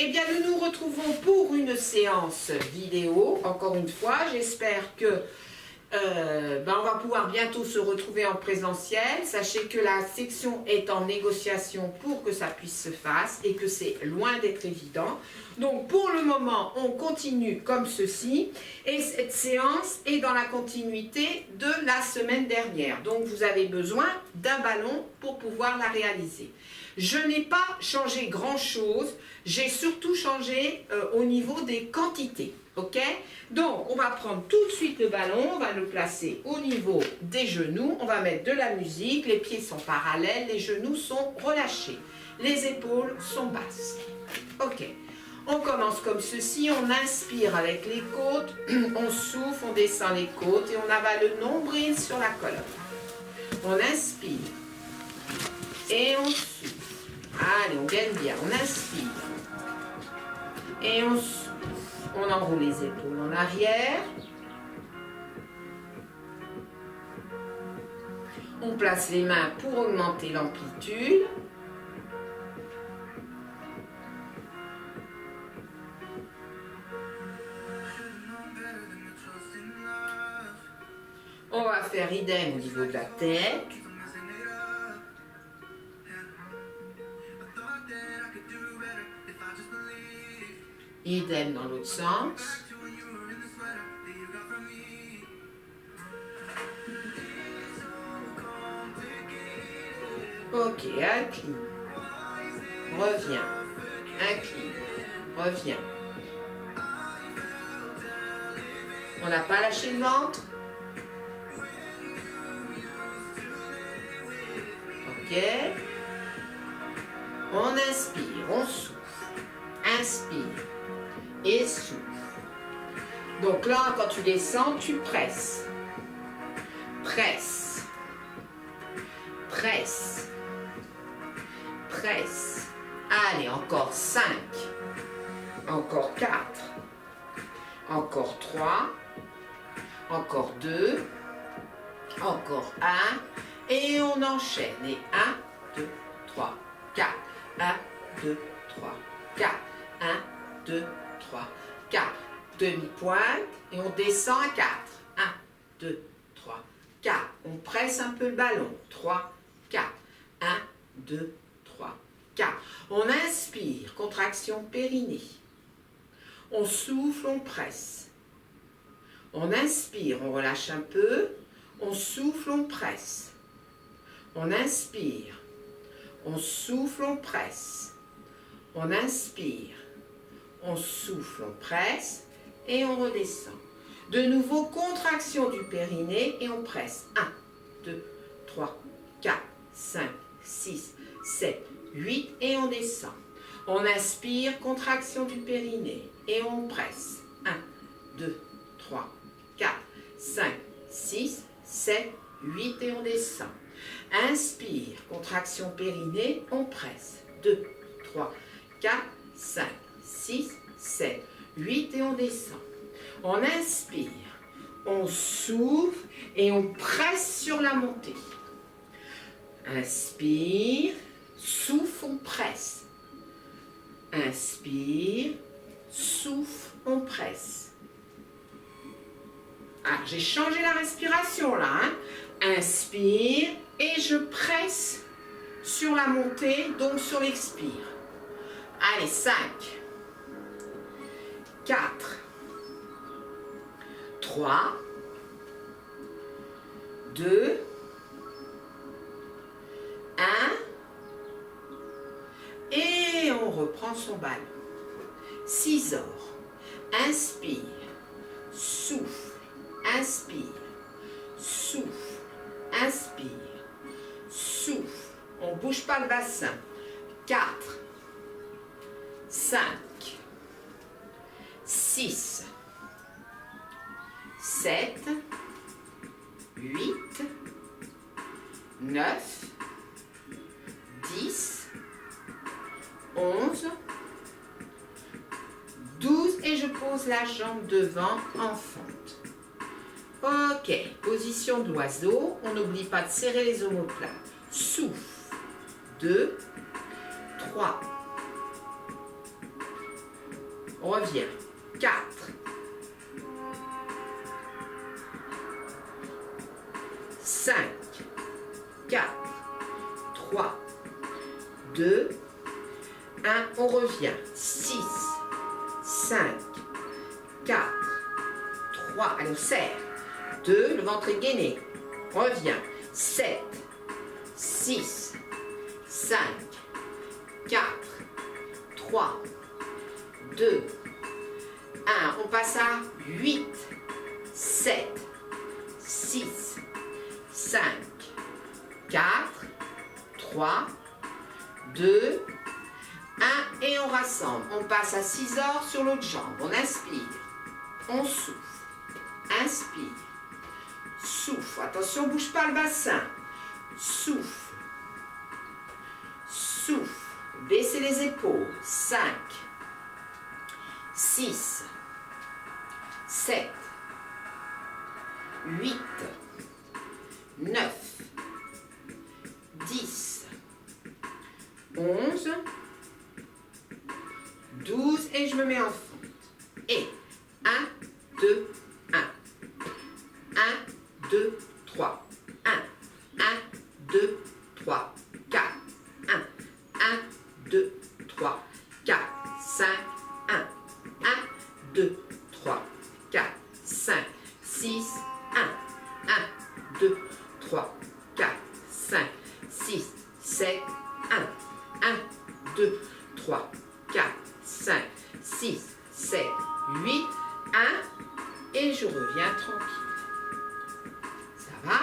eh bien nous nous retrouvons pour une séance vidéo. Encore une fois, j'espère que on va pouvoir bientôt se retrouver en présentiel. Sachez que la section est en négociation pour que ça puisse se faire et que c'est loin d'être évident. Donc pour le moment, on continue comme ceci et cette séance est dans la continuité de la semaine dernière. Donc vous avez besoin d'un ballon pour pouvoir la réaliser. Je n'ai pas changé grand-chose, j'ai surtout changé au niveau des quantités. Ok? Donc, on va prendre tout de suite le ballon, on va le placer au niveau des genoux, on va mettre de la musique, les pieds sont parallèles, les genoux sont relâchés, les épaules sont basses. Ok, on commence comme ceci, on inspire avec les côtes, on souffle, on descend les côtes et on avale le nombril sur la colonne. On inspire et on souffle. Allez, on gagne bien, on inspire et on souffle. On enroule les épaules en arrière. On place les mains pour augmenter l'amplitude. On va faire idem au niveau de la tête. Idem dans l'autre sens. Ok, incline. Reviens. Incline. Reviens. On n'a pas lâché le ventre. Ok. On inspire, on souffle. Inspire. Et souffle. Donc là, quand tu descends, tu presses. Presse. Presse. Presse. Allez, encore 5. Encore 4. Encore 3. Encore 2. Encore 1. Et on enchaîne. Et 1, 2, 3, 4. 1, 2, 3, 4. 1, 2, 3, 4. Demi-pointe et on descend à 4. 1, 2, 3, 4. On presse un peu le ballon. 3, 4. 1, 2, 3, 4. On inspire, contraction périnée. On souffle, on presse. On inspire, on relâche un peu. On souffle, on presse. On inspire. On souffle, on presse. On inspire. On souffle, on presse et on redescend. De nouveau, contraction du périnée et on presse. 1, 2, 3, 4, 5, 6, 7, 8 et on descend. On inspire, contraction du périnée et on presse. 1, 2, 3, 4, 5, 6, 7, 8 et on descend. Inspire, contraction périnée, on presse. 2, 3, 4, 5, 6, 7, 8 et on descend. On inspire, on souffle et on presse sur la montée. Inspire, souffle, on presse. Inspire, souffle, on presse. Ah, j'ai changé la respiration là. Inspire et je presse sur la montée, donc sur l'expire. Allez, 5, 4, 3, 2, 1, et on reprend son ballon. 6 heures. Inspire, souffle, inspire, souffle, inspire, souffle. On ne bouge pas le bassin. 4, 5, 6, 7, 8, 9, 10, 11, 12 et je pose la jambe devant en fente. Ok, position de l'oiseau, on n'oublie pas de serrer les omoplates. Souffle, 2, 3, On revient. 4. 5. 4. 3. 2. 1. On revient. 6. 5. 4. 3. Allez, on serre. 2. Le ventre est gainé. On revient. 7. 6. 5. 4. 3. 2. 1. On passe à 8. 7. 6. 5. 4. 3. 2. 1. Et on rassemble. On passe à 6 heures sur l'autre jambe. On inspire. On souffle. Inspire. Souffle. Attention, ne bouge pas le bassin. Souffle. Souffle. Baissez les épaules. 5. 6. 7. 8. 9. 10. 11. 12. Et je me mets en fente. Et 1, 2, 1. 1, 2, 3. 1, 1, 2, 3, 4. 1, 1, 2, 3, 4, 5, 1, 1, 2, 3, 4, 5, 6, 1, 1, 2, 3, 4, 5, 6, 7, 1, 1, 2, 3, 4, 5, 6, 7, 8, 1, et je reviens tranquille. Ça va?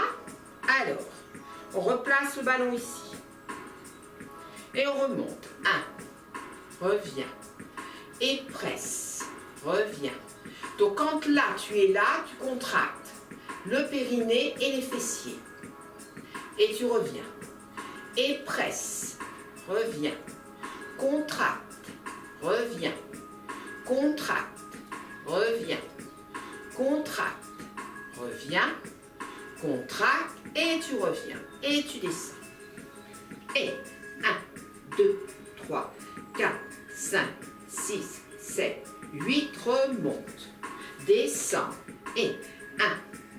Alors, on replace le ballon ici. Et on remonte. 1, reviens. Et presse. Reviens. Donc quand là, tu es là, tu contractes le périnée et les fessiers. Et tu reviens. Et presse. Reviens. Contracte. Reviens. Contracte. Reviens. Contracte. Reviens. Contracte. Et tu reviens. Et tu descends. Et 1, 2, 3, 4, 5, 6, 7, 8, remonte. Descends. Et 1,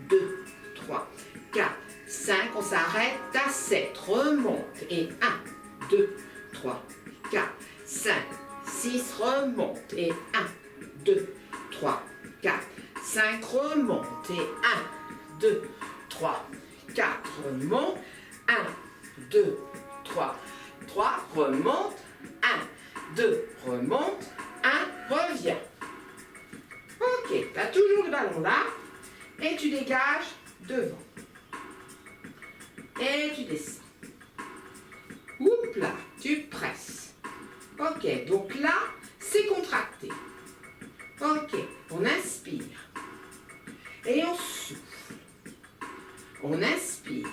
2, 3, 4, 5, on s'arrête à 7. Remonte. Et 1, 2, 3, 4, 5, 6, remonte. Et 1, 2, 3, 4, 5, remonte. Et 1, 2, 3, 4, remonte. 1, 2, 3, 3, remonte. 1, 2, remonte. 1, reviens. Ok, tu as toujours le ballon là. Et tu dégages devant. Et tu descends. Oups là, tu presses. Ok, donc là, c'est contracté. Ok, on inspire. Et on souffle. On inspire.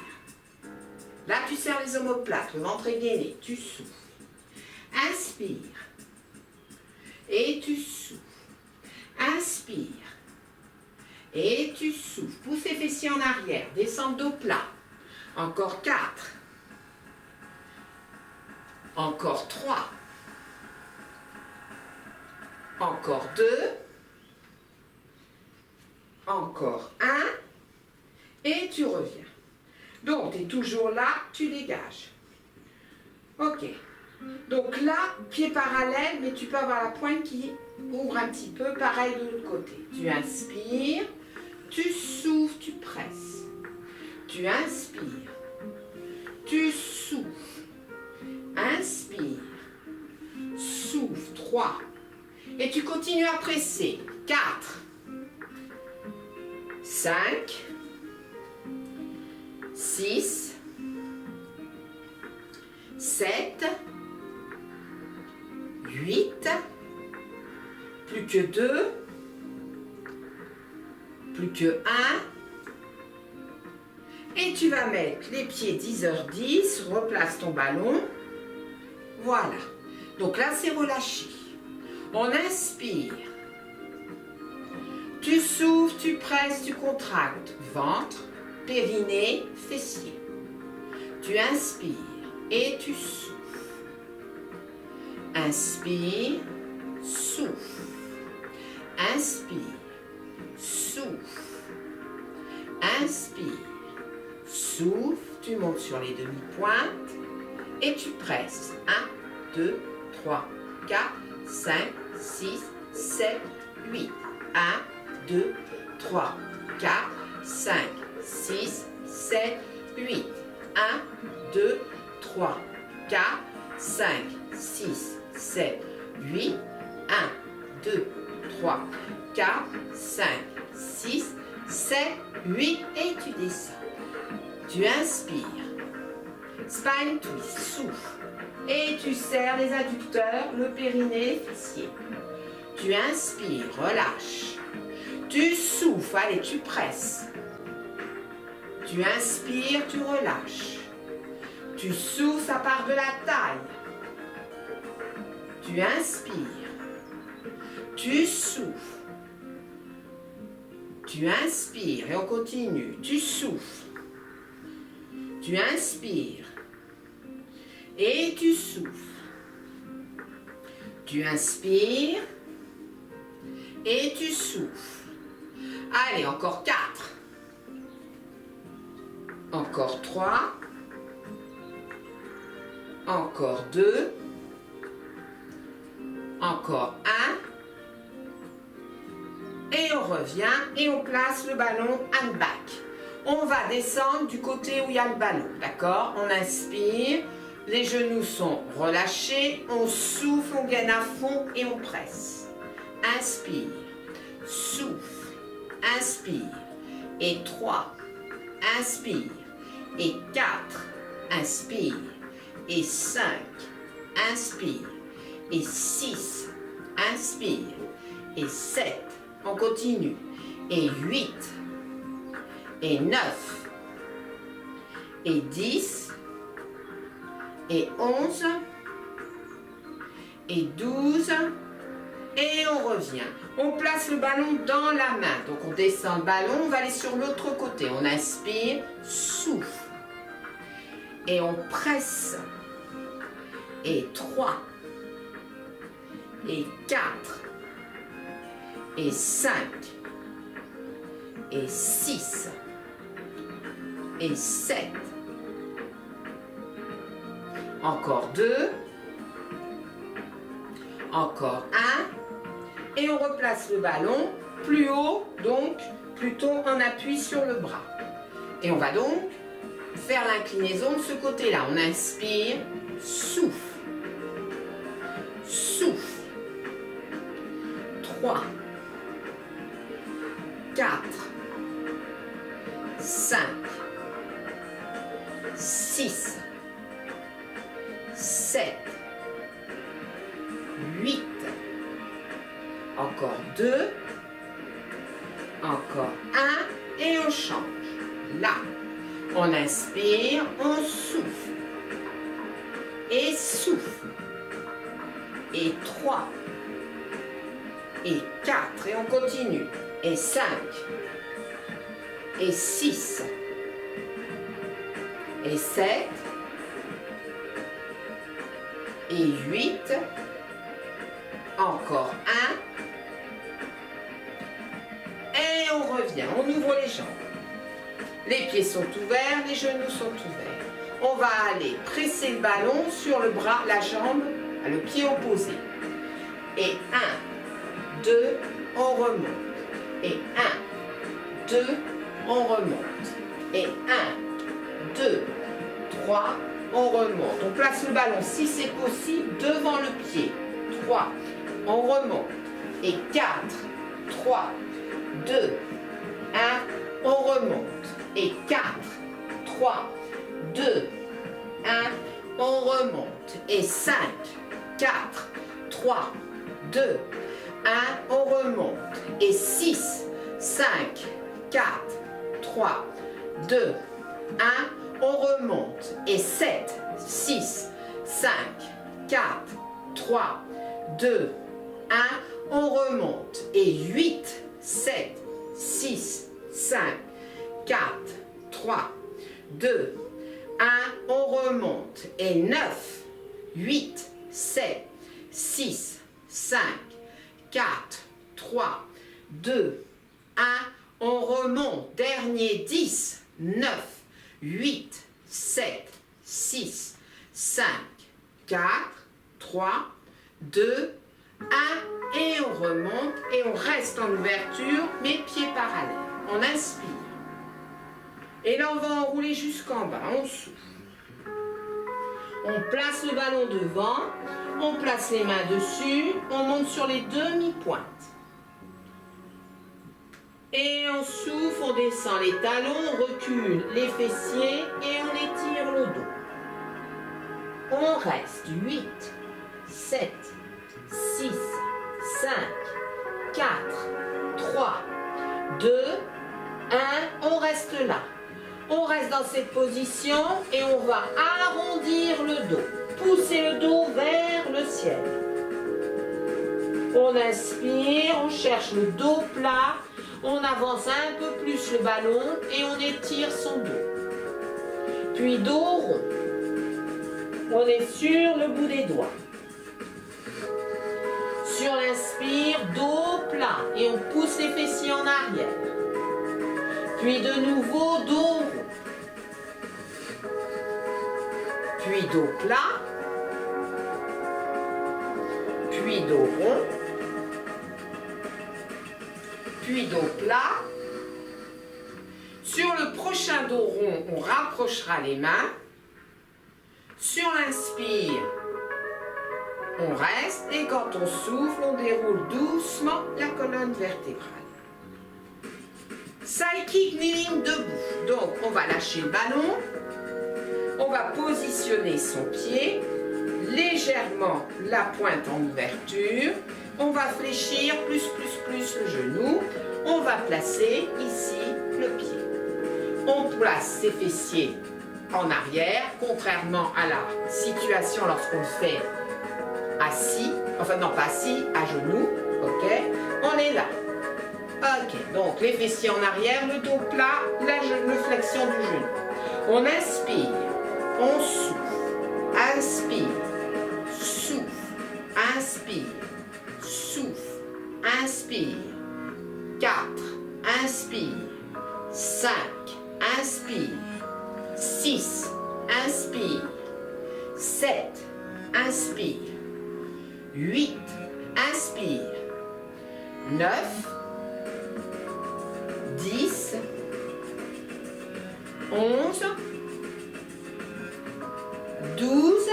Là, tu serres les omoplates, le ventre est gainé. Tu souffles. Inspire. Et tu souffles. Inspire. Et tu souffles. Pousse les fessiers en arrière. Descends dos plat. Encore 4. Encore 3. Encore 2. Encore 1. Et tu reviens. Donc, tu es toujours là, tu dégages. Ok. Donc là, pied parallèle, mais tu peux avoir la pointe qui ouvre un petit peu, pareil de l'autre côté. Tu inspires, tu souffles, tu presses. Tu inspires, tu souffles. Inspire, souffle, 3. Et tu continues à presser. 4, 5, 6, 7, 8, plus que 2, plus que 1, et tu vas mettre les pieds 10h10, replace ton ballon, voilà. Donc là c'est relâché. On inspire, tu souffles, tu presses, tu contractes, ventre, périnée, fessier. Tu inspires et tu souffles. Inspire, souffle. inspire, souffle, inspire, souffle, tu montes sur les demi-pointes et tu presses. 1, 2, 3, 4, 5, 6, 7, 8. 1, 2, 3, 4, 5, 6, 7, 8. 1, 2, 3, 4, 5, 6, 7, 8. 1, 2, 3, 4, 5, 6, 7, 8 et tu descends. Tu inspires. Spine twist, souffle. Et tu serres les adducteurs, le périnée, les fessiers. Tu inspires, relâche. Tu souffles, allez, tu presses. Tu inspires, tu relâches. Tu souffles, ça part de la taille. Tu inspires. Tu souffles. Tu inspires et on continue. Tu souffles. Tu inspires. Et tu souffles. Tu inspires. Et tu souffles. Allez, encore 4. Encore 3. Encore 2. Encore 1. Et on revient et on place le ballon hand back. On va descendre du côté où il y a le ballon, d'accord? On inspire, les genoux sont relâchés, on souffle, on gaine à fond et on presse. Inspire, souffle, inspire, et 3, inspire, et 4, inspire, et 5, inspire, et 6, inspire, et 7, on continue, et 8, et 9, et 10, et 11, et 12, et on revient. On place le ballon dans la main. Donc on descend le ballon, on va aller sur l'autre côté. On inspire, souffle. Et on presse. Et 3, et 4, et 5, et 6, et 7. Encore 2. Encore 1. Et on replace le ballon plus haut, donc plutôt en appui sur le bras. Et on va donc faire l'inclinaison de ce côté-là. On inspire, souffle. Souffle. 3, 4, 5, 6, 7, 8, encore 2, encore 1 et on change. Là, on inspire, on souffle et souffle et 3 et 4 et on continue et 5 et 6 et 7 et 8, encore 1 et on revient, on ouvre les jambes, les pieds sont ouverts, les genoux sont ouverts, on va aller presser le ballon sur le bras, la jambe, le pied opposé et 1, 2, on remonte et 1, 2, on remonte et 1, 2, 3, on remonte. On place le ballon, si c'est possible, devant le pied. 3, on remonte. Et 4, 3, 2, 1, on remonte. Et 4, 3, 2, 1, on remonte. Et 5, 4, 3, 2, 1, on remonte. Et 6, 5, 4, 3, 2, 1, on remonte. Et 7, 6, 5, 4, 3, 2, 1, on remonte. Et 8, 7, 6, 5, 4, 3, 2, 1, on remonte. Et 9, 8, 7, 6, 5, 4, 3, 2, 1. On remonte. Dernier 10, 9, 8, 7, 6, 5, 4, 3, 2, 1. Et on remonte et on reste en ouverture, mes pieds parallèles. On inspire. Et là, on va enrouler jusqu'en bas. On souffle. On place le ballon devant. On place les mains dessus. On monte sur les demi-pointes. Et on souffle, on descend les talons, on recule les fessiers et on étire le dos. On reste 8, 7, 6, 5, 4, 3, 2, 1. On reste là. On reste dans cette position et on va arrondir le dos. Pousser le dos vers le ciel. On inspire, on cherche le dos plat. On avance un peu plus le ballon et on étire son dos. Puis dos rond. On est sur le bout des doigts. Sur l'inspire, dos plat et on pousse les fessiers en arrière. Puis de nouveau, dos rond. Puis dos plat. Puis dos rond. Puis dos plat. Sur le prochain dos rond, on rapprochera les mains. Sur l'inspire, on reste et quand on souffle, on déroule doucement la colonne vertébrale. Side kick kneeling debout. Donc, on va lâcher le ballon. On va positionner son pied. Légèrement la pointe en ouverture. On va fléchir plus le genou. On va placer ici le pied. On place ses fessiers en arrière, contrairement à la situation lorsqu'on le fait assis. Enfin non, pas assis, à genoux. Ok, on est là. Ok, donc les fessiers en arrière, le dos plat, la flexion du genou. On inspire, on souffle, inspire, souffle, inspire, souffle, inspire, 4, inspire, 5, inspire, 6, inspire, 7, inspire, 8, inspire, 9, 10, 11, 12,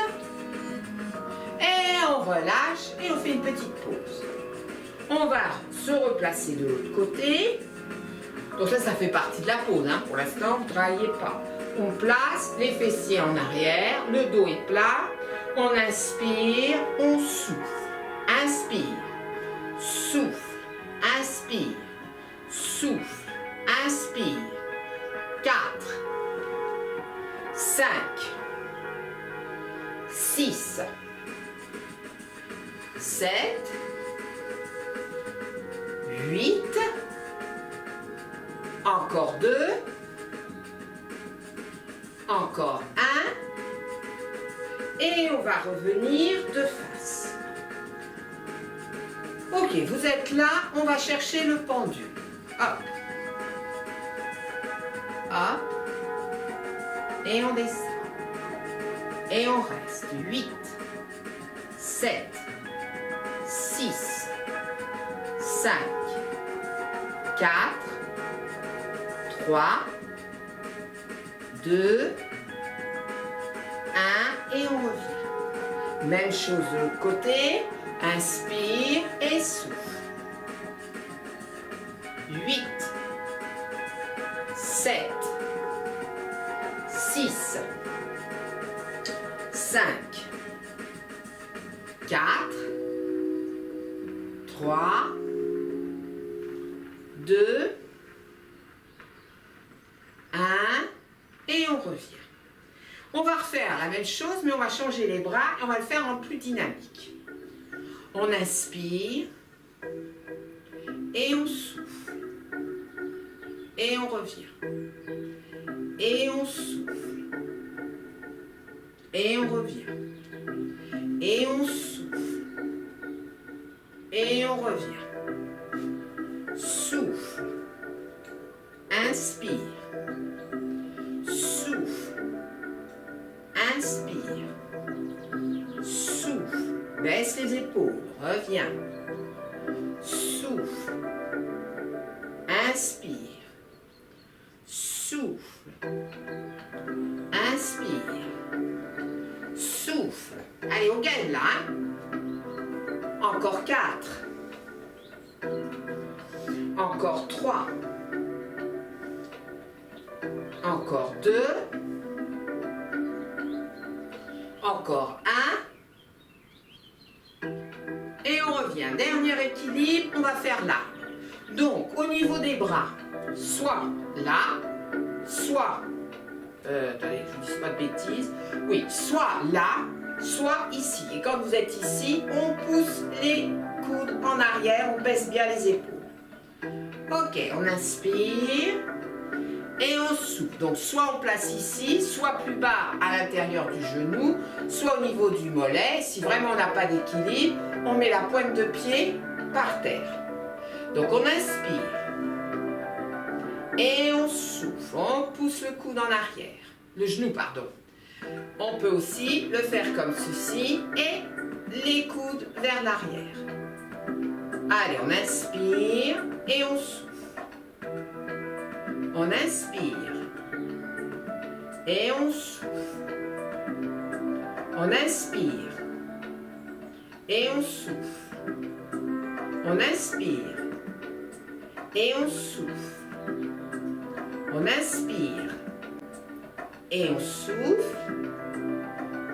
et on relâche et on fait une petite pause. On va se replacer de l'autre côté. Donc ça fait partie de la pause. Hein. Pour l'instant, vous ne travaillez pas. On place les fessiers en arrière, le dos est plat. On inspire, on souffle. Inspire, souffle, inspire, souffle, inspire. 4, 5, 6, 7, 8, encore 2, encore 1, et on va revenir de face. Ok, vous êtes là, on va chercher le pendule. Hop. Hop. Et on descend. Et on reste. 8, 7, 6, 5, 4, 3, 2, 1 et on revient. Même chose de l'autre côté. Inspire et souffle. 8, 7, 6, 5, 4, 3, 2, 1 et on revient. On va refaire la même chose, mais on va changer les bras et on va le faire en plus dynamique. On inspire et on souffle et on revient et on souffle et on revient et on souffle et on revient Baisse les épaules. Reviens. Souffle. Inspire. Souffle. Inspire. Souffle. Allez, on gagne là. Hein? Encore 4. Encore 3. Encore 2. Encore 1. Et on revient. Dernier équilibre, on va faire là. Donc, au niveau des bras, soit là, soit, attendez, je ne dis pas de bêtises, oui, soit là, soit ici. Et quand vous êtes ici, on pousse les coudes en arrière, on baisse bien les épaules. Ok, on inspire et on souffle. Donc, soit on place ici, soit plus bas à l'intérieur du genou, soit au niveau du mollet. Si vraiment on n'a pas d'équilibre, on met la pointe de pied par terre. Donc on inspire et on souffle, on pousse le coude en arrière, le genou pardon. On peut aussi le faire comme ceci et les coudes vers l'arrière. Allez, on inspire et on souffle. On inspire et on souffle. On inspire et on souffle. On inspire et on souffle. On inspire et on souffle.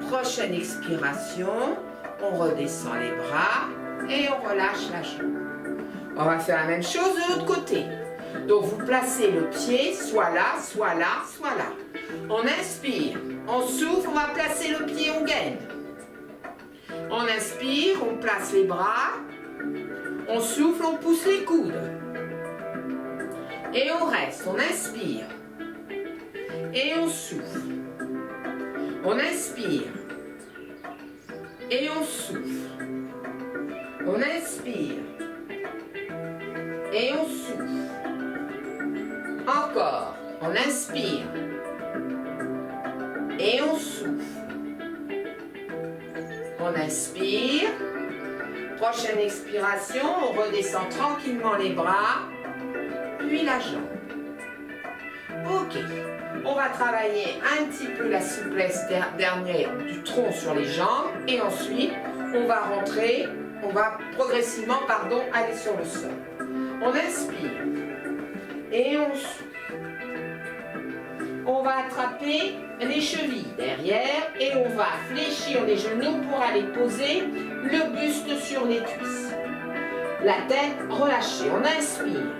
Prochaine expiration, on redescend les bras et on relâche la jambe. On va faire la même chose de l'autre côté. Donc vous placez le pied soit là, soit là, soit là. On inspire, on souffle, on va placer le pied, on gaine. On inspire, on place les bras. On souffle, on pousse les coudes. Et on reste, on inspire. Et on souffle. On inspire. Et on souffle. On inspire. Et on souffle. Encore, on inspire. Et on souffle. On inspire. Prochaine expiration, on redescend tranquillement les bras, puis la jambe. Ok, on va travailler un petit peu la souplesse dernière du tronc sur les jambes et ensuite on va rentrer, on va progressivement, aller sur le sol. On inspire et on souffle. On va attraper les chevilles derrière et on va fléchir les genoux pour aller poser le buste sur les cuisses. La tête relâchée, on inspire.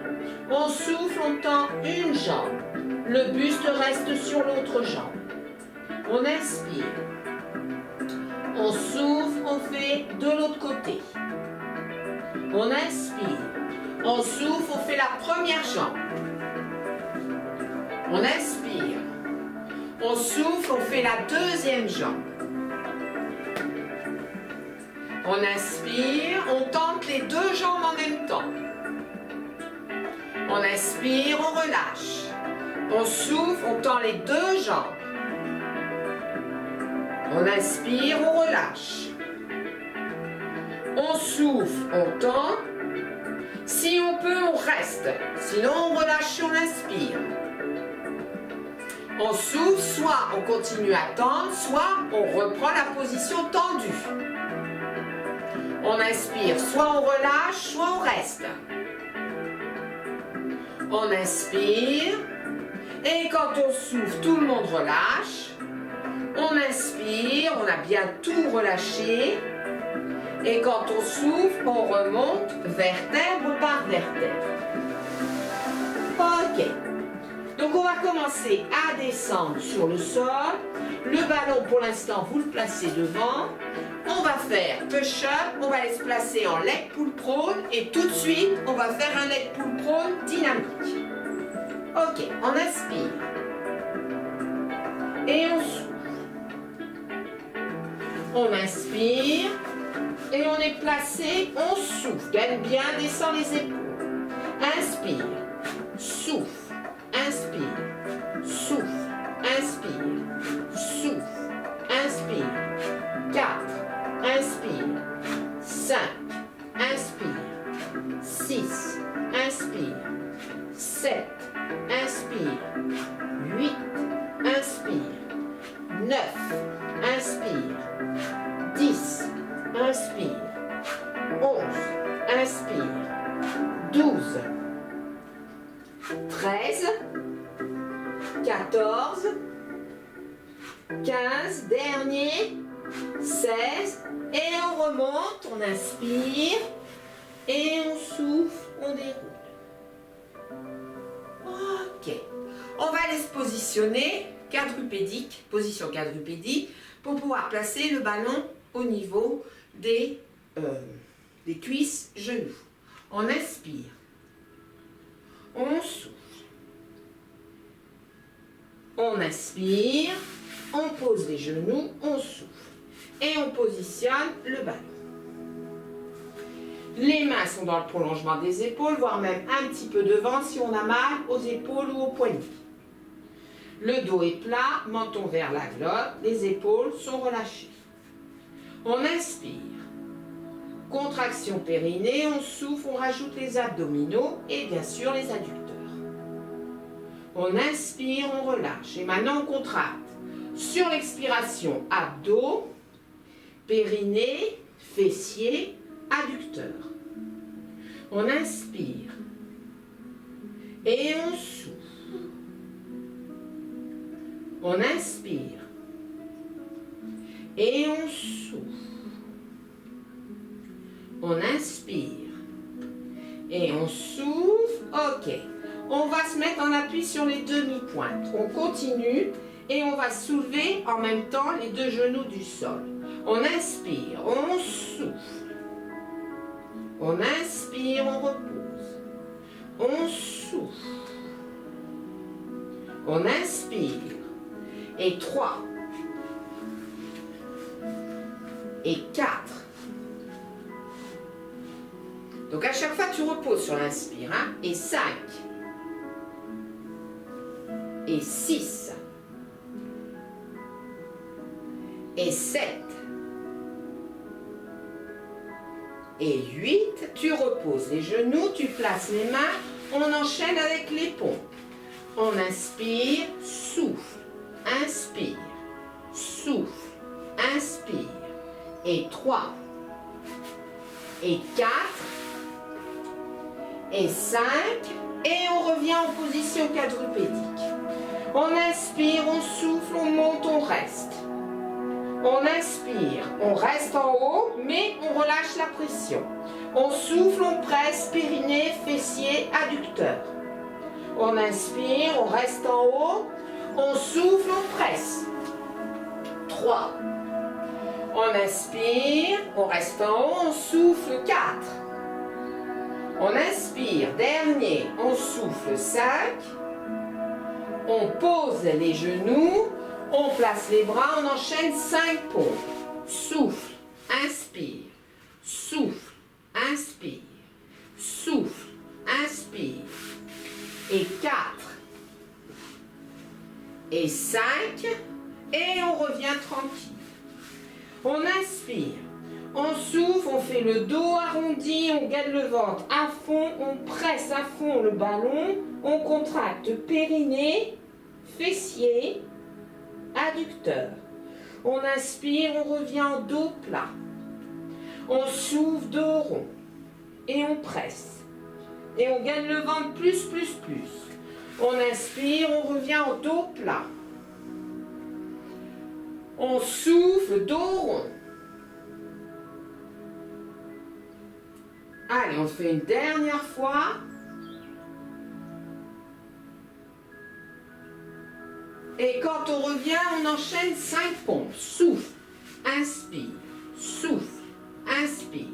On souffle, on tend une jambe. Le buste reste sur l'autre jambe. On inspire. On souffle, on fait de l'autre côté. On inspire. On souffle, on fait la première jambe. On inspire. On souffle, on fait la deuxième jambe. On inspire, on tente les deux jambes en même temps. On inspire, on relâche. On souffle, on tend les deux jambes. On inspire, on relâche. On souffle, on tend. Si on peut, on reste. Sinon, on relâche, on inspire. On souffle, soit on continue à tendre, soit on reprend la position tendue. On inspire, soit on relâche, soit on reste. On inspire. Et quand on souffle, tout le monde relâche. On inspire, on a bien tout relâché. Et quand on souffle, on remonte vertèbre par vertèbre. Ok. Donc on va commencer à descendre sur le sol. Le ballon, pour l'instant, vous le placez devant. On va faire push-up, on va aller se placer en leg pull prone. Et tout de suite, on va faire un leg pull prone dynamique. Ok, on inspire. Et on souffle. On inspire. Et on est placé, on souffle. Gagne bien, descend les épaules. Inspire. Souffle. Inspire. Souffle. Inspire. Souffle. Inspire. 4. Inspire. 5, inspire, 6, inspire, 7, inspire, 8, inspire, 9, inspire, 10, inspire, 11, inspire, 12, 13, 14, 15, dernier, 16, et on remonte, on inspire, et on souffle, on déroule. Ok. On va aller se positionner quadrupédique, position quadrupédique, pour pouvoir placer le ballon au niveau des cuisses, genoux. On inspire, on souffle, on inspire, on pose les genoux, on souffle et on positionne le ballon. Les mains sont dans le prolongement des épaules, voire même un petit peu devant si on a mal aux épaules ou aux poignets. Le dos est plat, menton vers la glotte, les épaules sont relâchées. On inspire, contraction périnée, on souffle, on rajoute les abdominaux et bien sûr les adducteurs. On inspire, on relâche et maintenant on contracte. Sur l'expiration, abdos, périnée, fessiers, adducteurs. On inspire et on souffle. On inspire et on souffle. On inspire et on souffle. Ok. On va se mettre en appui sur les demi-pointes. On continue et on va soulever en même temps les deux genoux du sol. On inspire, on souffle. On inspire, on repose. On souffle. On inspire. Et 3. Et 4. Donc à chaque fois tu reposes sur l'inspire. Hein? Et 5. Et 6. Et 7. Et 8. Tu reposes les genoux, tu places les mains. On enchaîne avec les pompes. On inspire, souffle, inspire, souffle, inspire. Et 3. Et 4. Et 5. Et on revient en position quadrupédique. On inspire, on souffle, on monte, on reste. On inspire, on reste en haut, mais on relâche la pression. On souffle, on presse, périnée, fessier, adducteur. On inspire, on reste en haut, on souffle, on presse. 3. On inspire, on reste en haut, on souffle, 4. On inspire, dernier, on souffle, 5. On pose les genoux, on place les bras, on enchaîne 5 pompes. Souffle, inspire, souffle, inspire, souffle, inspire. Et 4. Et 5. Et on revient tranquille. On inspire, on souffle, on fait le dos arrondi, on garde le ventre à fond, on presse à fond le ballon, on contracte périnée, fessier, adducteur. On inspire, on revient en dos plat. On souffle, dos rond. Et on presse. Et on gagne le ventre plus, plus, plus. On inspire, on revient en dos plat. On souffle, dos rond. Allez, on fait une dernière fois. Et quand on revient, on enchaîne 5 pompes. Souffle, inspire, souffle, inspire,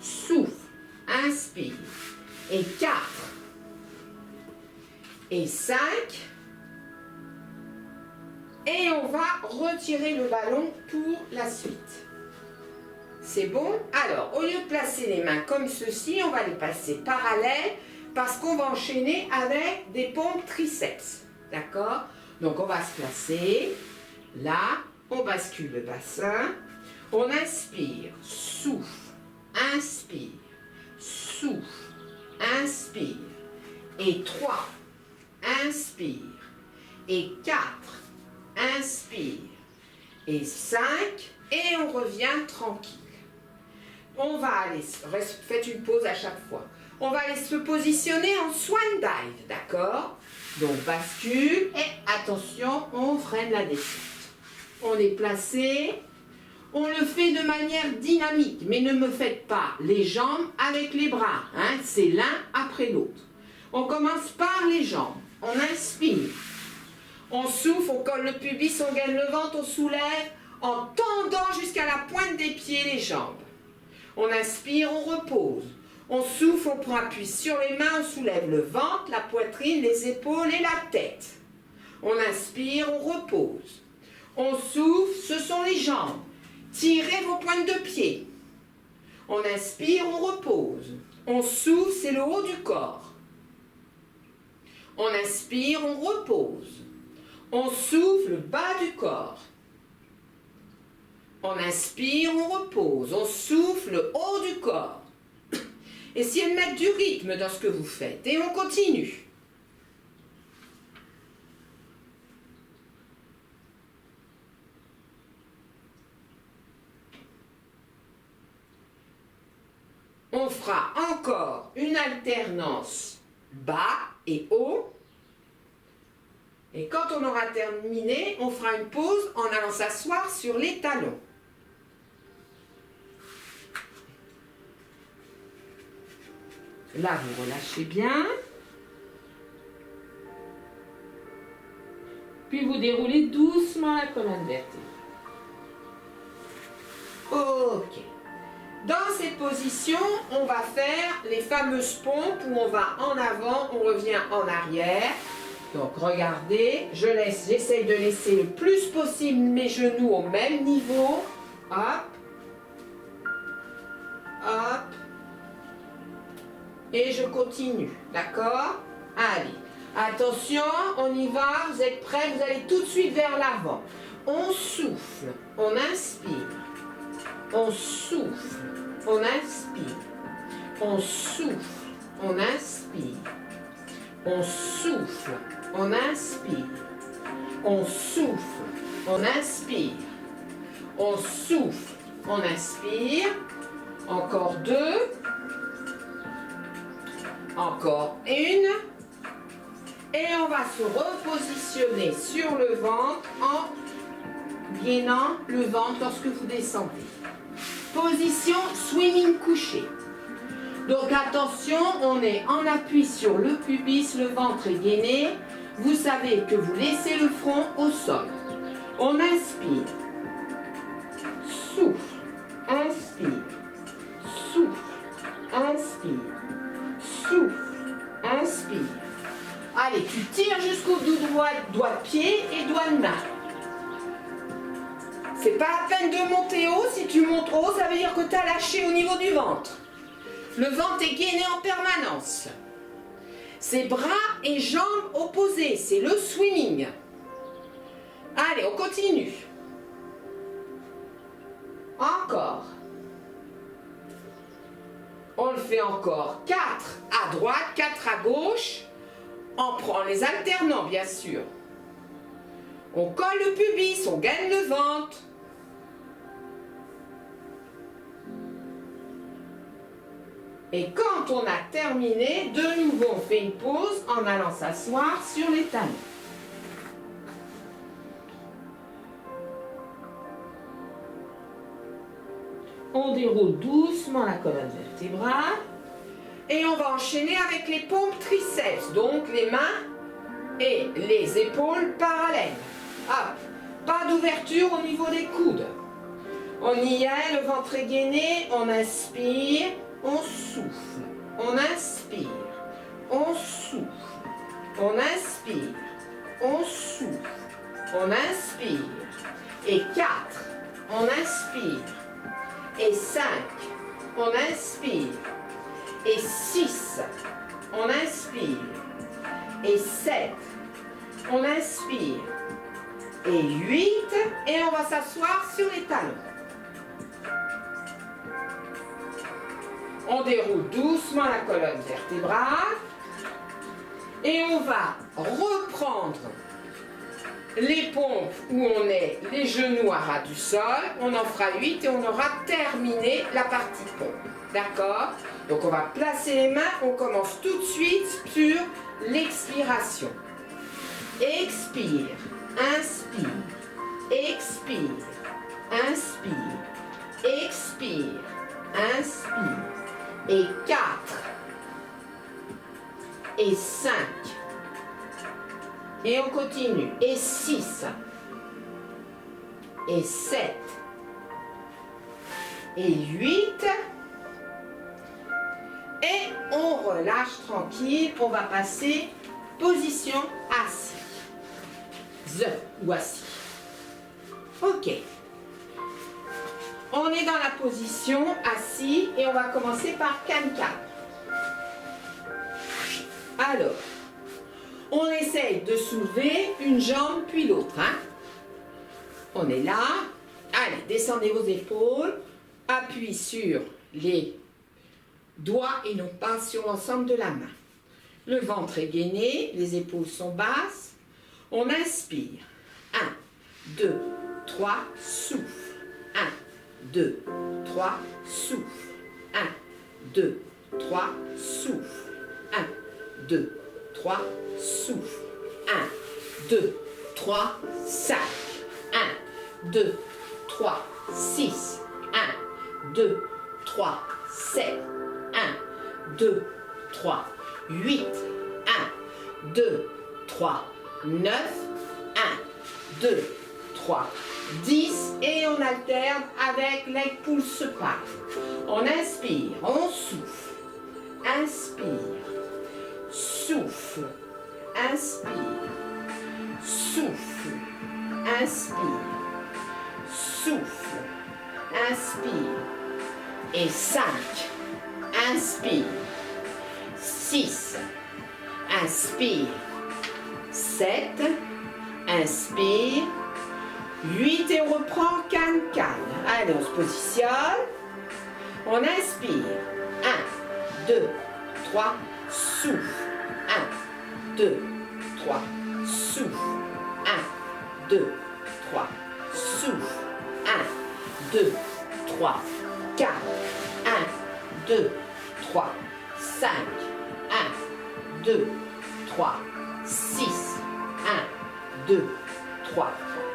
souffle, inspire. Et 4. Et 5. Et on va retirer le ballon pour la suite. C'est bon? Alors, au lieu de placer les mains comme ceci, on va les passer parallèles parce qu'on va enchaîner avec des pompes triceps. D'accord? Donc, on va se placer là, on bascule le bassin, on inspire, souffle, On va aller, faites une pause à chaque fois. On va aller se positionner en swan dive, d'accord? Donc bascule et attention, on freine la descente. On est placé, on le fait de manière dynamique, mais ne me faites pas les jambes avec les bras, hein? C'est l'un après l'autre. On commence par les jambes, on inspire, on souffle, on colle le pubis, on gaine le ventre, on soulève en tendant jusqu'à la pointe des pieds les jambes. On inspire, on repose. On souffle, on prend appui sur les mains, on soulève le ventre, la poitrine, les épaules et la tête. On inspire, on repose. On souffle, ce sont les jambes. Tirez vos pointes de pied. On inspire, on repose. On souffle, c'est le haut du corps. On inspire, on repose. On souffle, le bas du corps. On inspire, on repose. On souffle, le haut du corps. Essayez de mettre du rythme dans ce que vous faites. Et on continue. On fera encore une alternance bas et haut. Et quand on aura terminé, on fera une pause en allant s'asseoir sur les talons. Là, vous relâchez bien. Puis vous déroulez doucement la colonne vertébrale. Ok. Dans cette position, on va faire les fameuses pompes où on va en avant, on revient en arrière. Donc regardez, j'essaye de laisser le plus possible mes genoux au même niveau. Hop. Hop. Et je continue, d'accord? Allez, attention, on y va, vous êtes prêts, vous allez tout de suite vers l'avant. On souffle, on inspire, on souffle, on inspire, on souffle, on inspire, on souffle, on inspire, on souffle, on inspire, on souffle, on inspire, encore deux. Encore une. Et on va se repositionner sur le ventre en gainant le ventre lorsque vous descendez. Position swimming couché. Donc attention, on est en appui sur le pubis, le ventre est gainé. Vous savez que vous laissez le front au sol. On inspire. Souffle. Inspire. Souffle. Inspire. Souffle, inspire. Allez, tu tires jusqu'au doigt de pied et doigt de main. C'est pas la peine de monter haut. Si tu montes haut, ça veut dire que tu as lâché au niveau du ventre. Le ventre est gainé en permanence. C'est bras et jambes opposés. C'est le swimming. Allez, on continue. Encore. On le fait encore 4 à droite, 4 à gauche, en les alternant bien sûr. On colle le pubis, on gaine le ventre. Et quand on a terminé, de nouveau on fait une pause en allant s'asseoir sur les talons. On déroule doucement la colonne vertébrale et on va enchaîner avec les pompes triceps, donc les mains et les épaules parallèles. Hop, pas d'ouverture au niveau des coudes. On y est, le ventre est gainé, on inspire, on souffle, on inspire, on souffle, on inspire, on souffle, on inspire. Et 4, on inspire. Et 5, on inspire. Et 6, on inspire. Et 7, on inspire. Et 8, et on va s'asseoir sur les talons. On déroule doucement la colonne vertébrale. Et on va reprendre les pompes où on est les genoux à ras du sol, on en fera 8 et on aura terminé la partie pompe. D'accord? Donc on va placer les mains, on commence tout de suite sur l'expiration. Expire, inspire, expire, inspire, expire, inspire. Et 4, et 5, et on continue, et 6, et 7, et 8, et on relâche tranquille, on va passer position assis, ou assis. Ok. On est dans la position assis et on va commencer par can-can. Alors, on essaye de soulever une jambe puis l'autre. Hein? On est là. Allez, descendez vos épaules. Appuyez sur les doigts et non pas sur l'ensemble de la main. Le ventre est gainé, les épaules sont basses. On inspire. 1, 2, 3, souffle. 1, 2, 3, souffle. 1, 2, 3, souffle. 1, 2, 3, souffle. 1, 2, 3, 5. 1, 2, 3, 6. 1, 2, 3, 7. 1, 2, 3, 8. 1, 2, 3, 9. 1, 2, 3, 10. Et on alterne avec leg pull squat. On inspire, on souffle. Inspire. Souffle, inspire, souffle, inspire, souffle, inspire, et 5, inspire, 6, inspire, 7, inspire, 8 et on reprend can-can. Allez, on se positionne, on inspire, 1, 2, 3, souffle. 1, 2, 3, souffle. 1, 2, 3, souffle. 1, 2, 3, 4. 1, 2, 3, 5. 1, 2, 3, 6. 1, 2, 3,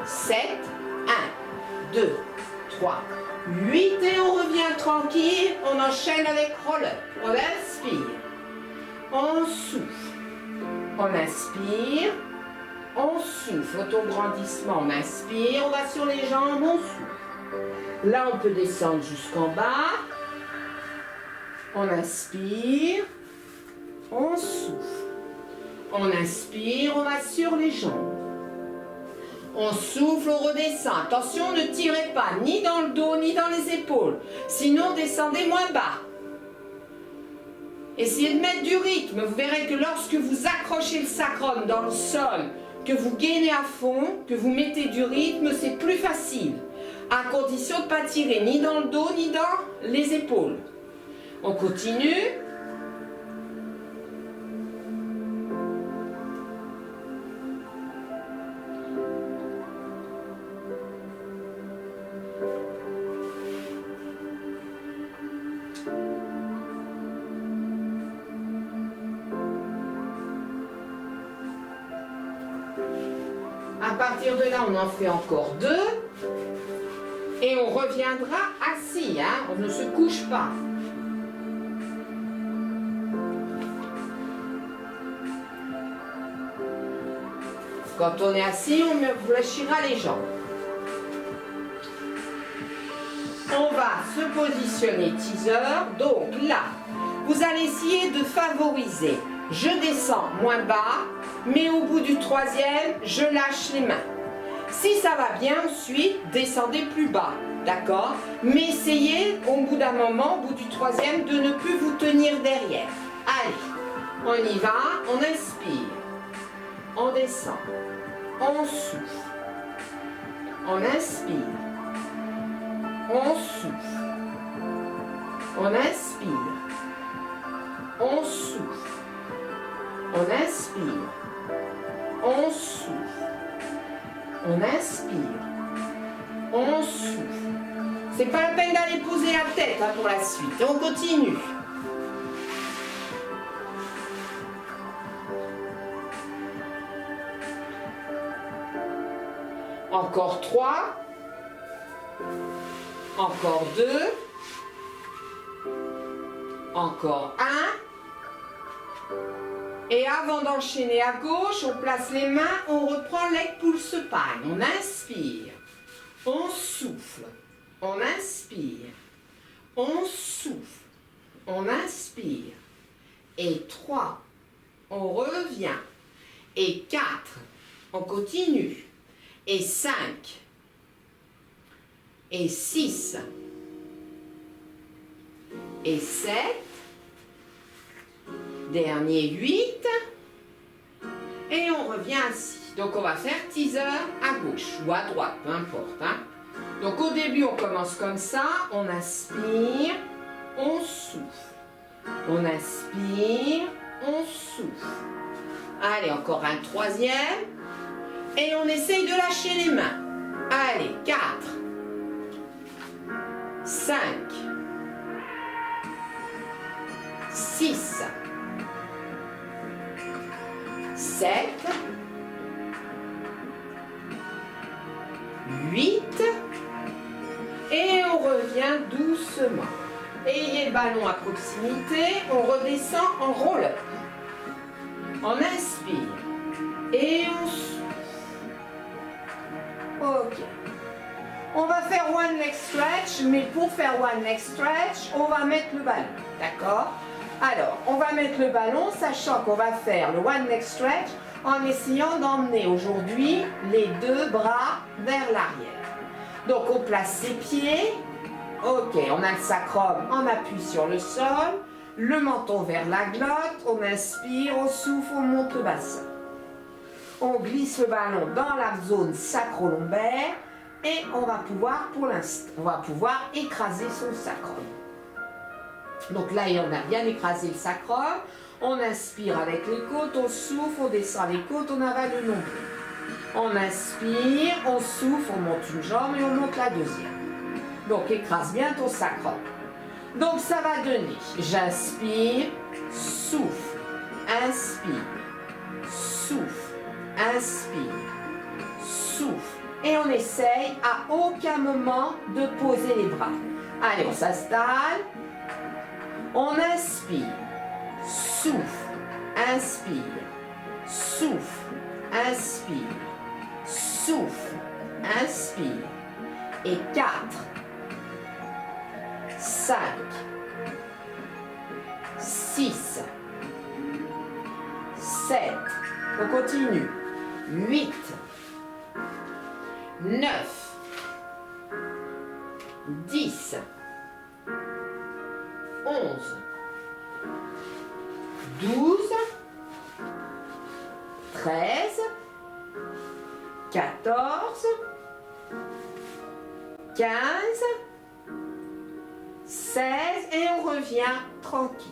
7. 1, 2, 3, 8. Et on revient tranquille. On enchaîne avec roll-up. On inspire. On souffle, on inspire, on souffle, auto-grandissement, on inspire, on va sur les jambes, on souffle. Là, on peut descendre jusqu'en bas, on inspire, on souffle, on inspire, on va sur les jambes. On souffle, on redescend. Attention, ne tirez pas ni dans le dos, ni dans les épaules, sinon descendez moins bas. Essayez de mettre du rythme. Vous verrez que lorsque vous accrochez le sacrum dans le sol, que vous gainez à fond, que vous mettez du rythme, c'est plus facile. À condition de ne pas tirer ni dans le dos, ni dans les épaules. On continue. À partir de là, on en fait encore 2. Et on reviendra assis, hein, on ne se couche pas. Quand on est assis, on fléchira les jambes. On va se positionner teaser. Donc là, vous allez essayer de favoriser. Je descends moins bas, mais au bout du 3e, je lâche les mains. Si ça va bien, ensuite, descendez plus bas, d'accord? Mais essayez, au bout d'un moment, au bout du 3e, de ne plus vous tenir derrière. Allez, on y va, on inspire, on descend, on souffle, on inspire, on souffle, on inspire, on souffle, on inspire, on souffle, On inspire. On souffle. C'est pas la peine d'aller poser la tête hein, pour la suite. Et on continue. Encore 3. Encore 2. Encore 1. Et avant d'enchaîner à gauche, on place les mains, on reprend leg pull supine. On inspire, on souffle, on inspire, on souffle, on inspire. Et 3, on revient. Et 4, on continue. Et 5, et 6, et 7, dernier 8, et on revient assis. Donc on va faire teaser à gauche ou à droite, peu importe. Hein. Donc au début on commence comme ça, on inspire, on souffle. On inspire, on souffle. Allez, encore un troisième. Et on essaye de lâcher les mains. Allez, 4, 5, 6, 7, 8, et on revient doucement. Ayez le ballon à proximité, on redescend en roll-up. On inspire et on souffle. Ok. On va faire one leg stretch, mais pour faire one leg stretch, on va mettre le ballon. D'accord? Alors, on va mettre le ballon, sachant qu'on va faire le one leg stretch en essayant d'emmener aujourd'hui les deux bras vers l'arrière. Donc, on place ses pieds. Ok, on a le sacrum, on appuie sur le sol, le menton vers la glotte, on inspire, on souffle, on monte le bassin. On glisse le ballon dans la zone sacro-lombaire et on va pouvoir, pour l'instant, on va pouvoir écraser son sacrum. Donc là, on a bien écrasé le sacrum. On inspire avec les côtes, on souffle, on descend les côtes, on avale le nombril. On inspire, on souffle, on monte une jambe et on monte la deuxième. Donc écrase bien ton sacrum. Donc ça va donner, j'inspire, souffle, inspire, souffle, inspire, souffle. Et on essaye à aucun moment de poser les bras. Allez, on s'installe. On inspire, souffle, inspire, souffle, inspire, souffle, inspire. Et 4, 5, 6, 7, on continue, 8, 9, 10, 11, 12, 13, 14, 15, 16 et on revient tranquille.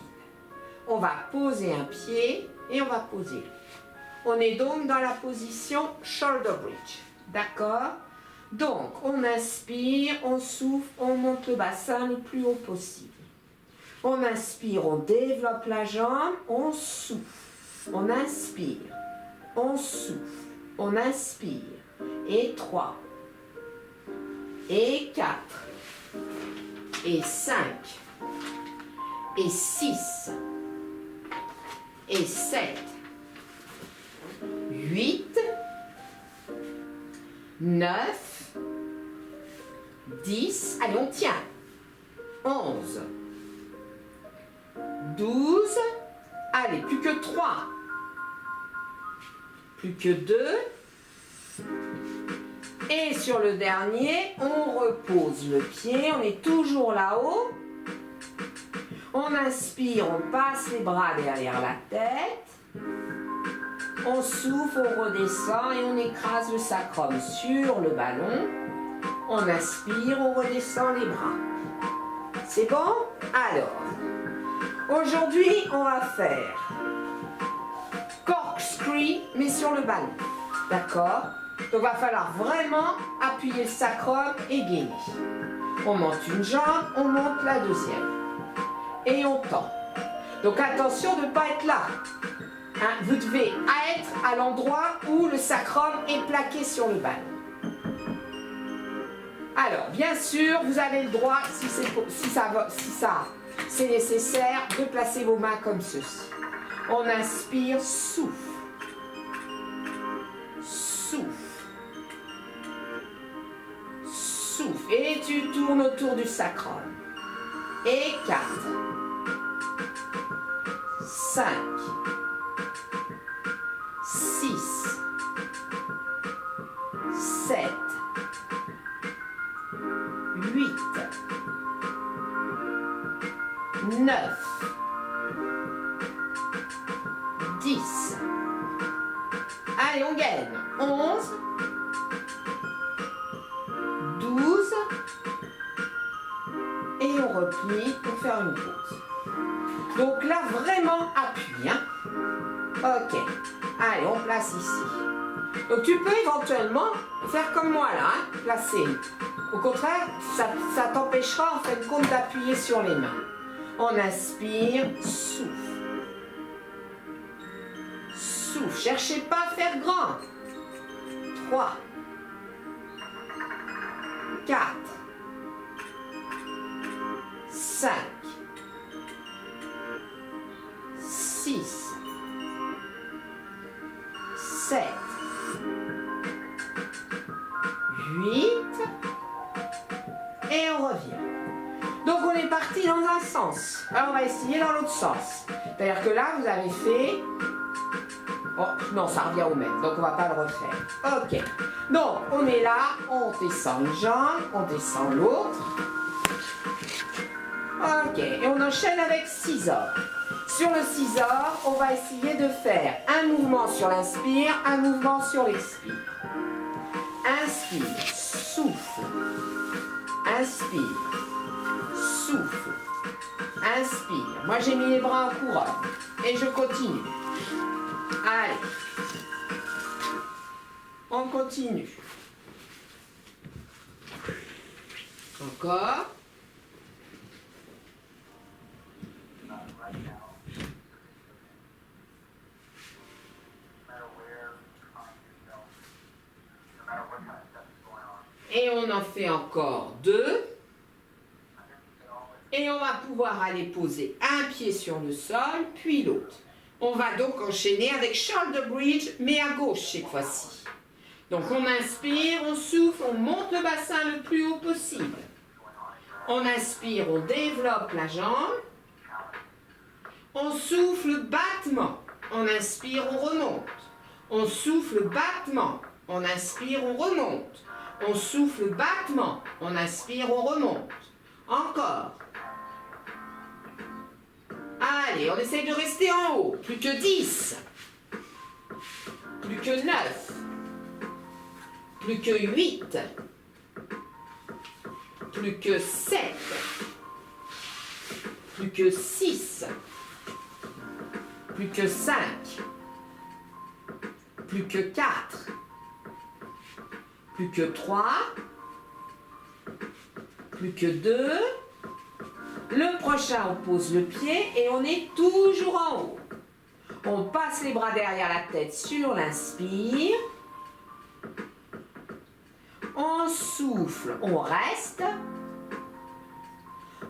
On va poser un pied et on va poser l'autre. On est donc dans la position shoulder bridge. D'accord? Donc, on inspire, on souffle, on monte le bassin le plus haut possible. On inspire, on développe la jambe, on souffle. On inspire, on souffle, on inspire. Et 3, et 4, et 5, et 6, et 7, 8, 9, 10, allez on tient, 11, 12, allez plus que 3, plus que 2, et sur le dernier, on repose le pied, on est toujours là-haut. On inspire, on passe les bras derrière la tête. On souffle, on redescend et on écrase le sacrum sur le ballon. On inspire, on redescend les bras. C'est bon? Alors, aujourd'hui, on va faire corkscrew, mais sur le ballon. D'accord? Donc il va falloir vraiment appuyer le sacrum et gainer. On monte une jambe, on monte la deuxième. Et on tend. Donc attention de ne pas être là. Hein, vous devez être à l'endroit où le sacrum est plaqué sur le ballon. Alors, bien sûr, vous avez le droit, si c'est nécessaire, de placer vos mains comme ceci. On inspire, souffle. Souffle. Souffle. Et tu tournes autour du sacrum. Et 4. 5. 6. 7. 8, 9, 10. Allez, on gagne. 11, 12. Et on replie pour faire une pause. Donc là, vraiment appui. Hein? Ok. Allez, on place ici. Donc tu peux éventuellement faire comme moi là, hein? Placer. Au contraire, ça t'empêchera en fin de compte d'appuyer sur les mains. On inspire, souffle. Souffle. Cherchez pas à faire grand. 3, 4, 5, 6, 7, 8. Et on revient. Donc on est parti dans un sens. Alors on va essayer dans l'autre sens. C'est-à-dire que là, vous avez fait... Oh, non, ça revient au même. Donc on ne va pas le refaire. Ok. Donc on est là, on descend une jambe, on descend l'autre. Ok. Et on enchaîne avec scissor. Sur le scissor, on va essayer de faire un mouvement sur l'inspire, un mouvement sur l'expire. Inspire, souffle. Inspire, souffle, inspire. Moi j'ai mis les bras en couronne et je continue. Allez, on continue. Encore. Et on en fait encore 2. Et on va pouvoir aller poser un pied sur le sol, puis l'autre. On va donc enchaîner avec shoulder bridge, mais à gauche cette fois-ci. Donc on inspire, on souffle, on monte le bassin le plus haut possible. On inspire, on développe la jambe. On souffle, battement. On inspire, on remonte. On souffle, battement. On inspire, on remonte. On souffle, battement. On inspire, on remonte. Encore. Allez, on essaye de rester en haut. Plus que 10. Plus que 9. Plus que 8. Plus que 7. Plus que 6. Plus que 5. Plus que 4. Plus que 3. Plus que 2. Le prochain, on pose le pied et on est toujours en haut. On passe les bras derrière la tête sur l'inspire. On souffle, on reste.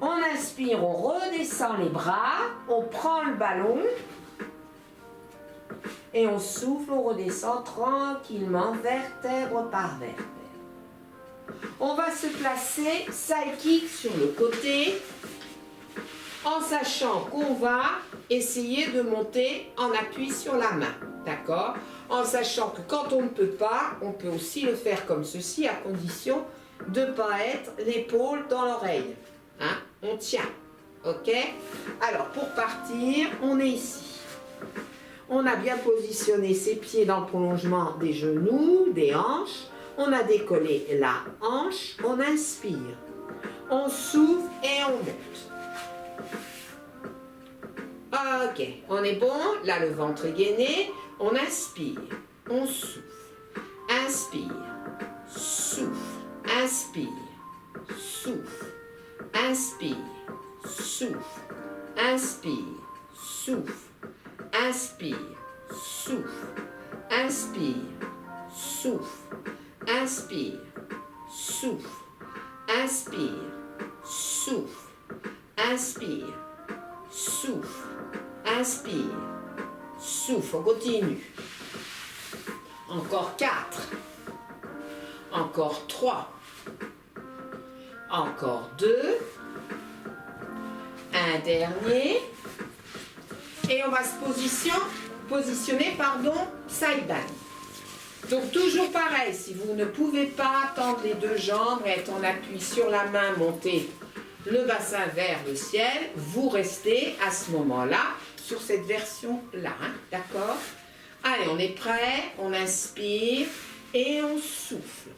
On inspire, on redescend les bras. On prend le ballon. Et on souffle, on redescend tranquillement, vertèbre par vertèbre. On va se placer side kick sur le côté, en sachant qu'on va essayer de monter en appui sur la main, d'accord? En sachant que quand on ne peut pas, on peut aussi le faire comme ceci, à condition de ne pas être l'épaule dans l'oreille. Hein? On tient, ok? Alors, pour partir, on est ici. On a bien positionné ses pieds dans le prolongement des genoux, des hanches. On a décollé la hanche, on inspire. On souffle et on monte. Ok, on est bon. Là, le ventre est gainé. On inspire. On souffle. inspire, souffle, inspire, souffle, inspire, souffle, inspire, souffle, inspire, souffle, inspire, souffle, inspire, souffle, inspire, souffle, inspire, souffle, inspire, souffle. On continue. Encore 4. Encore 3. Encore 2. Un dernier. Et on va se positionner, side bend. Donc toujours pareil, si vous ne pouvez pas tendre les deux jambes et être en appui sur la main, monter le bassin vers le ciel, vous restez à ce moment-là sur cette version-là, hein, d'accord? Allez, on est prêt, on inspire et on souffle.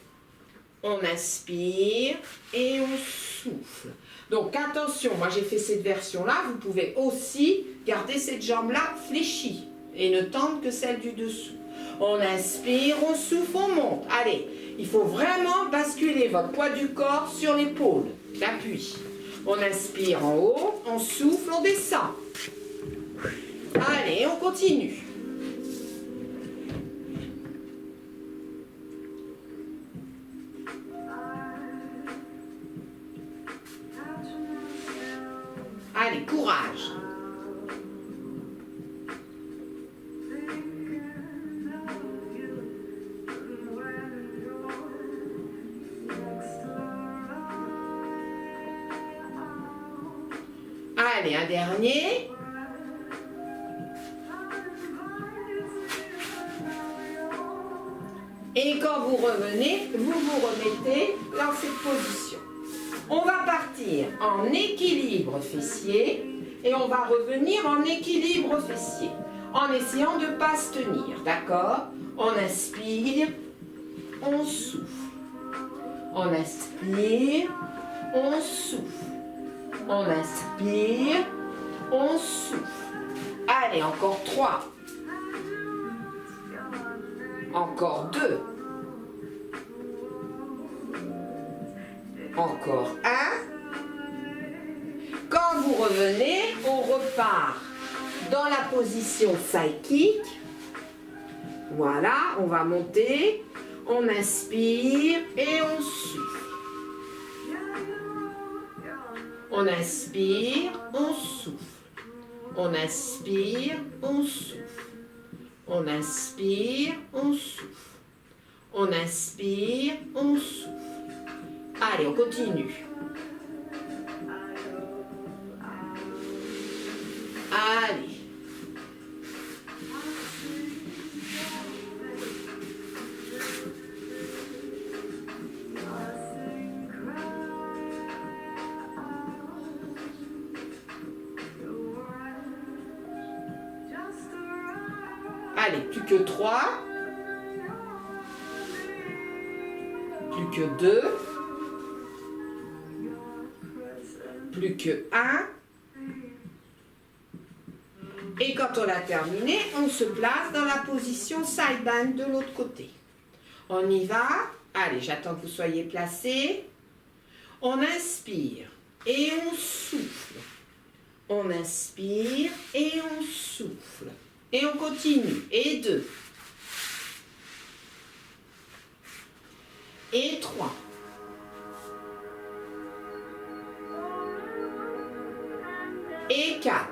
On inspire et on souffle. Donc attention, moi j'ai fait cette version-là, vous pouvez aussi garder cette jambe-là fléchie et ne tendre que celle du dessous. On inspire, on souffle, on monte. Allez, il faut vraiment basculer votre poids du corps sur l'épaule, l'appui. On inspire en haut, on souffle, on descend. Allez, on continue. Allez, courage. Allez, un dernier. Et quand vous revenez, vous vous remettez dans cette position. On va partir en équilibre fessier et on va revenir en équilibre fessier en essayant de ne pas se tenir, d'accord? On inspire, on souffle. On inspire, on souffle. On inspire, on souffle. Allez, encore 3. Encore 2. Encore 1. Quand vous revenez, on repart dans la position side kick. Voilà, on va monter. On inspire et on souffle. On inspire, on souffle. On inspire, on souffle. On inspire, on souffle. On inspire, on souffle. Allez, on continue. Allez. Allez, plus que 3. Plus que 2. Plus que 1. Et quand on a terminé, on se place dans la position side bend de l'autre côté. On y va. Allez, j'attends que vous soyez placés. On inspire et on souffle. On inspire et on souffle. Et on continue. Et 2. Et 3. Et 4.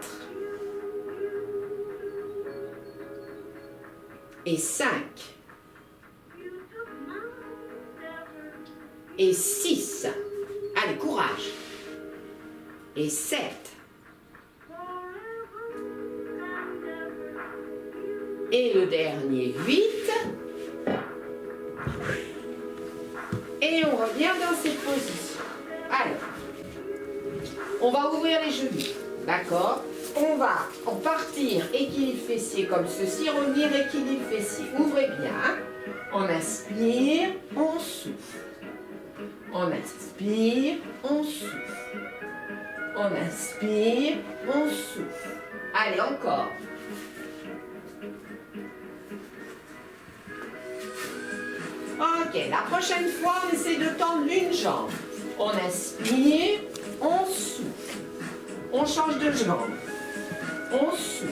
Et 5. Et 6. Allez, courage. Et 7. Et le dernier, 8. Et on revient dans cette position. Alors, on va ouvrir les genoux. D'accord? On va en partir équilibre fessier comme ceci, revenir équilibre fessier. Ouvrez bien. On inspire, on souffle. On inspire, on souffle. On inspire, on souffle. Allez, encore. Ok, la prochaine fois, on essaie de tendre une jambe. On inspire, on souffle. On change de jambe. On souffle.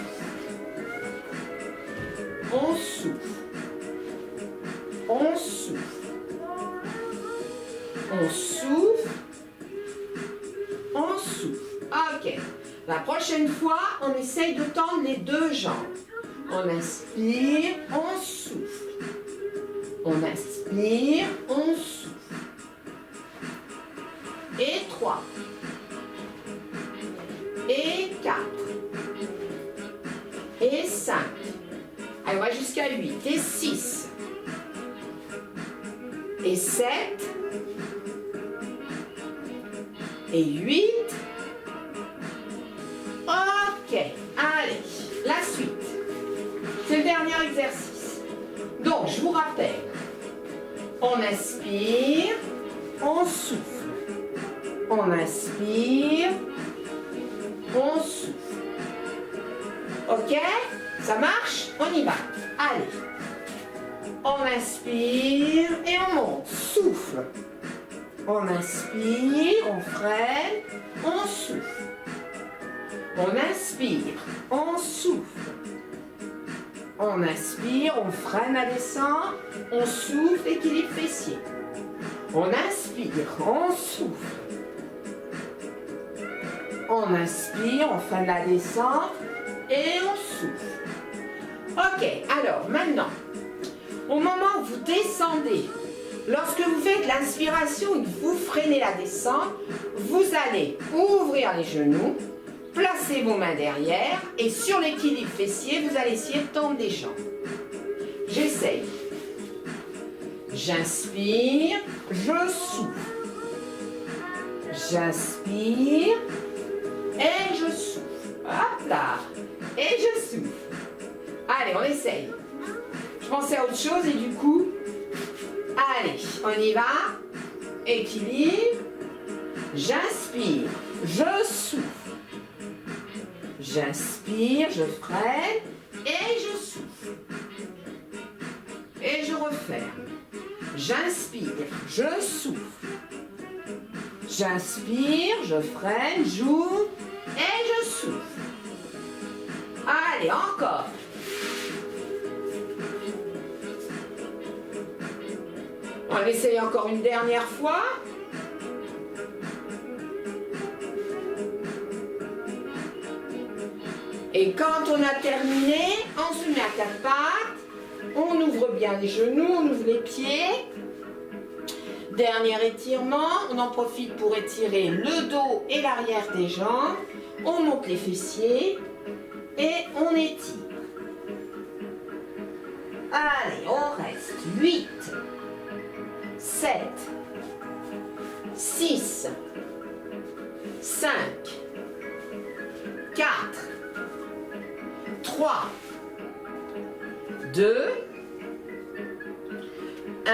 On souffle. On souffle. On souffle. On souffle. Ok. La prochaine fois, on essaye de tendre les deux jambes. On inspire, on souffle. On inspire, on souffle. Et 3. Et 4. Et 5. Allez, on va jusqu'à 8. Et 6. Et 7. Et 8. Ok. Allez, la suite. C'est le dernier exercice. Donc, je vous rappelle. On inspire, on souffle. On inspire, on souffle. Ok? Ça marche? On y va. Allez. On inspire et on monte. Souffle. On inspire, on freine, on souffle. On inspire, on souffle. On inspire, on freine la descente, on souffle, équilibre fessier. On inspire, on souffle. On inspire, on freine la descente et on souffle. Ok, alors maintenant, au moment où vous descendez, lorsque vous faites l'inspiration et que vous freinez la descente, vous allez ouvrir les genoux, placez vos mains derrière et sur l'équilibre fessier, vous allez essayer de tendre les jambes. J'essaye. J'inspire, je souffle. J'inspire et je souffle. Hop là. Et je souffle. Allez, on essaye. Je pensais à autre chose et du coup, allez, on y va. Équilibre. J'inspire, je souffle. J'inspire, je freine et je souffle. Et je referme. J'inspire, je souffle. J'inspire, je freine, j'ouvre et je souffle. Allez, encore. On essaye encore une dernière fois. Et quand on a terminé, on se met à quatre pattes, on ouvre bien les genoux, on ouvre les pieds. Dernier étirement, on en profite pour étirer le dos et l'arrière des jambes. On monte les fessiers et on étire. Allez, on reste 8, 7, 6, 5, 4, 3, 2, 1.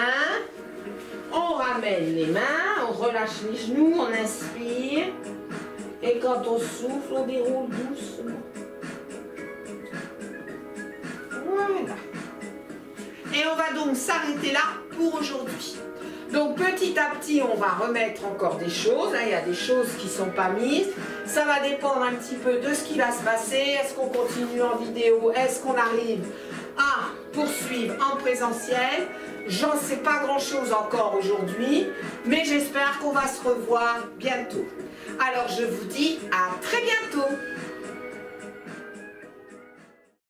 On ramène les mains, on relâche les genoux, on inspire. Et quand on souffle, on déroule doucement. Voilà. Et on va donc s'arrêter là pour aujourd'hui. Donc petit à petit, on va remettre encore des choses. Là, il y a des choses qui ne sont pas mises. Ça va dépendre un petit peu de ce qui va se passer. Est-ce qu'on continue en vidéo? Est-ce qu'on arrive à poursuivre en présentiel? J'en sais pas grand-chose encore aujourd'hui, mais j'espère qu'on va se revoir bientôt. Alors je vous dis à très bientôt.